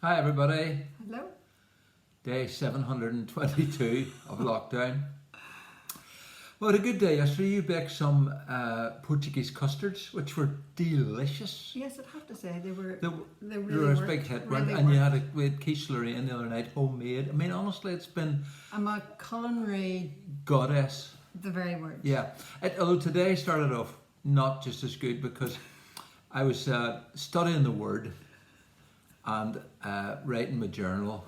Hi everybody, Hello. day 722 of lockdown. Well, a good day yesterday. You baked some Portuguese custards, which were delicious. Yes, I'd have to say they They really were a worked. big hit, Really and you worked. had we had quiche Lorraine the other night, homemade. I mean, honestly, it's been I'm a culinary, goddess. the very word. Yeah. Although today started off not just as good because I was studying the word and writing my journal,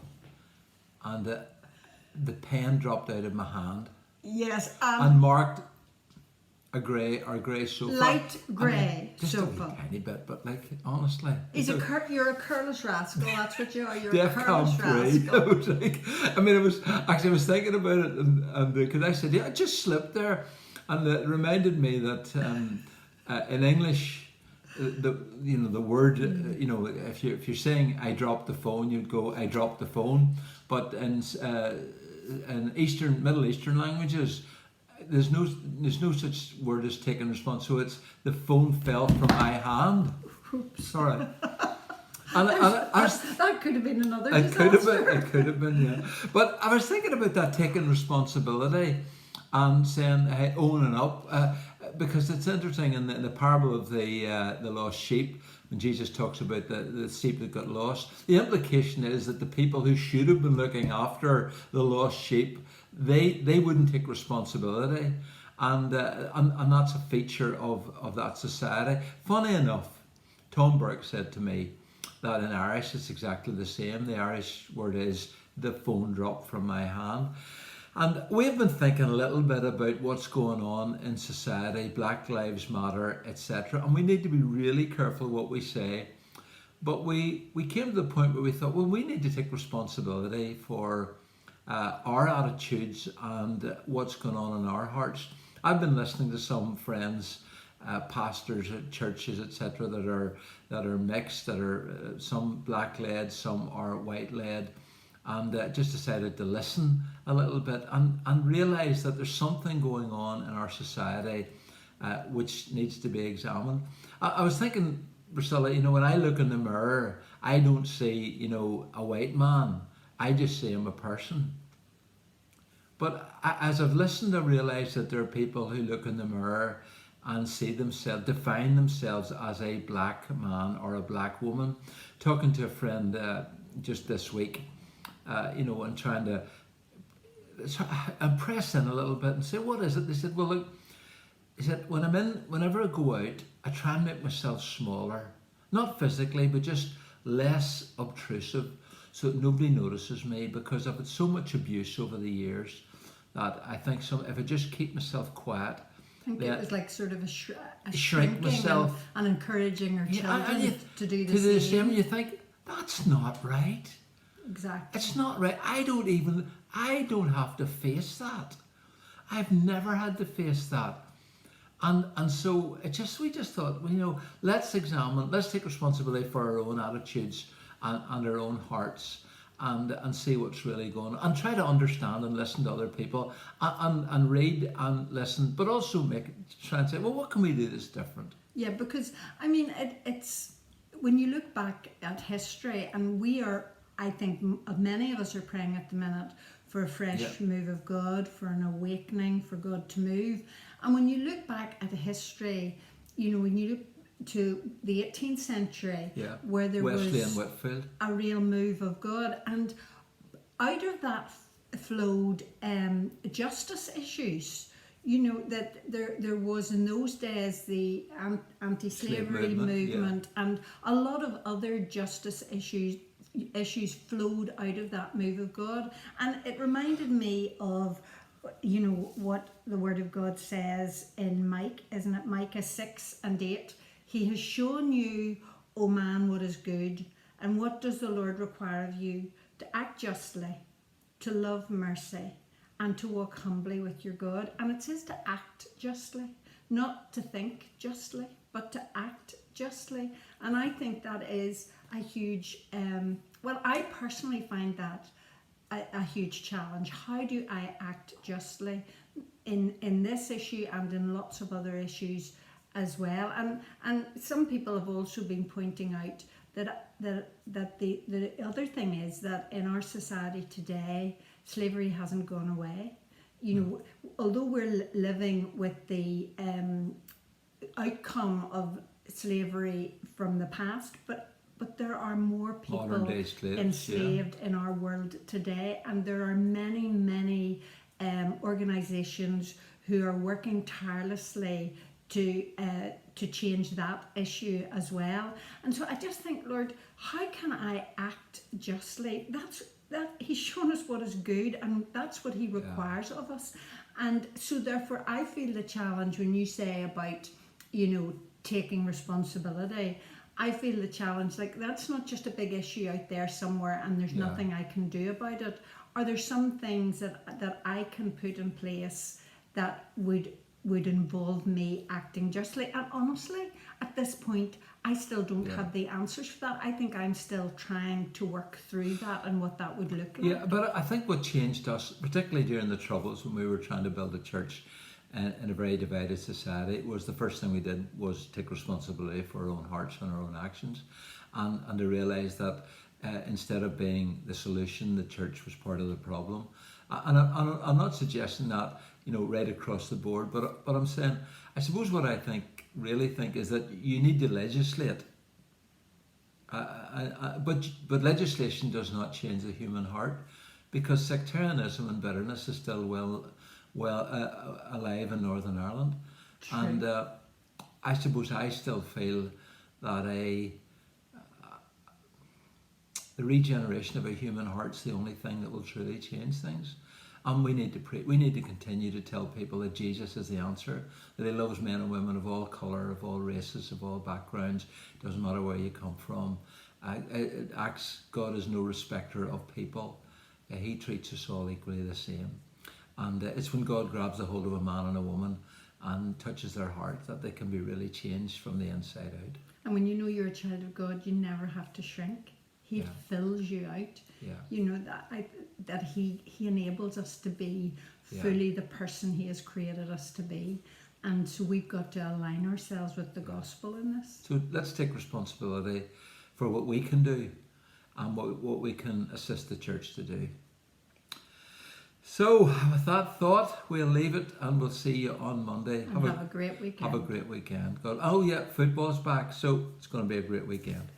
and the pen dropped out of my hand Yes, and marked a grey sofa. light I grey mean, just sofa. a wee tiny bit, but like honestly, You're a careless rascal. That's what you are. You're a DEFCON careless 3. I rascal. was like, I mean, I was thinking about it, and because I said, yeah, it just slipped there, and it reminded me that in English, the word if you're saying I dropped the phone, you'd go I dropped the phone, but in Middle Eastern languages, there's no such word as taking response. So it's the phone fell from my hand. Oops. Sorry. That could have been another It disaster. could have been, yeah. But I was thinking about that, taking responsibility and saying, hey, owning up, because it's interesting in the parable of the lost sheep, when Jesus talks about the sheep that got lost. The implication is that the people who should have been looking after the lost sheep, they wouldn't take responsibility, and that's a feature of that society. Funny enough, Tom Burke said to me that in Irish it's exactly the same. The Irish word is the phone dropped from my hand. And we've been thinking a little bit about what's going on in society, Black Lives Matter, etc. And we need to be really careful what we say. But we came to the point where we thought, well, we need to take responsibility for our attitudes and what's going on in our hearts. I've been listening to some friends, pastors at churches, etc., that are mixed, that are some black led, some are white led, and just decided to listen a little bit and realise that there's something going on in our society which needs to be examined. I was thinking, Priscilla, when I look in the mirror, I don't see, a white man. I just see him a person. But as I've listened, I realise that there are people who look in the mirror and see themselves, define themselves as a black man or a black woman. Talking to a friend just this week, and trying to impress in a little bit and say, what is it? They said, well, look, he said, whenever I go out, I try and make myself smaller. Not physically, but just less obtrusive, so that nobody notices me, because I've had so much abuse over the years that I think if I just keep myself quiet, I think it was like sort of a shrink shrinking myself and encouraging our children to do the the same. You think, that's not right. Exactly. It's not right. I don't have to face that. I've never had to face that. And so we just thought, let's take responsibility for our own attitudes and our own hearts, and see what's really going on, and try to understand and listen to other people, and read and listen, but also try and say, well, what can we do that's different? Yeah, because it's when you look back at history, and I think many of us are praying at the minute for a fresh move of God, for an awakening, for God to move. And when you look back at history, when you look to the 18th century, where there Wesley was and Whitfield, a real move of God, and out of that flowed justice issues. That there was in those days the anti-slavery movement, and a lot of other justice issues flowed out of that move of God. And it reminded me of what the Word of God says in Micah 6:8. He has shown you, O man, what is good, and what does the Lord require of you? To act justly, to love mercy, and to walk humbly with your God. And it says to act justly, not to think justly, but to act justly. And I think that is a huge, I personally find that a huge challenge. How do I act justly in this issue and in lots of other issues as well? And some people have also been pointing out that the other thing is that in our society today, slavery hasn't gone away. You know, although we're living with the outcome of slavery from the past, but there are more people Modern day slaves, enslaved in our world today, and there are many organisations who are working tirelessly to change that issue as well. And so I just think, Lord, how can I act justly? That He's shown us what is good, and that's what He requires of us. And so therefore I feel the challenge when you say about, you know, taking responsibility. I feel the challenge, like, that's not just a big issue out there somewhere and there's nothing I can do about it. Are there some things that I can put in place that would involve me acting justly? And honestly, at this point, I still don't have the answers for that. I think I'm still trying to work through that and what that would look like. Yeah, but I think what changed us, particularly during the Troubles when we were trying to build a church in a very divided society, was the first thing we did was take responsibility for our own hearts and our own actions, and to realise that instead of being the solution, the church was part of the problem. And I'm not suggesting that, you know, right across the board, but I'm saying, I suppose what I really think is that you need to legislate, but legislation does not change the human heart, because sectarianism and bitterness is still well alive in Northern Ireland. True. And I suppose I still feel that the regeneration of a human heart is the only thing that will truly change things. And we need to continue to tell people that Jesus is the answer, that He loves men and women of all colour, of all races, of all backgrounds. Doesn't matter where you come from. God is no respecter of people. He treats us all equally the same. And it's when God grabs a hold of a man and a woman and touches their heart that they can be really changed from the inside out. And when you know you're a child of God, you never have to shrink. He fills you out. Yeah. You know, that he enables us to be fully the person He has created us to be. And so we've got to align ourselves with the gospel in this. So let's take responsibility for what we can do and what we can assist the church to do. So with that thought, we'll leave it and we'll see you on Monday. And have a great weekend. Have a great weekend. Oh yeah, football's back, so it's going to be a great weekend.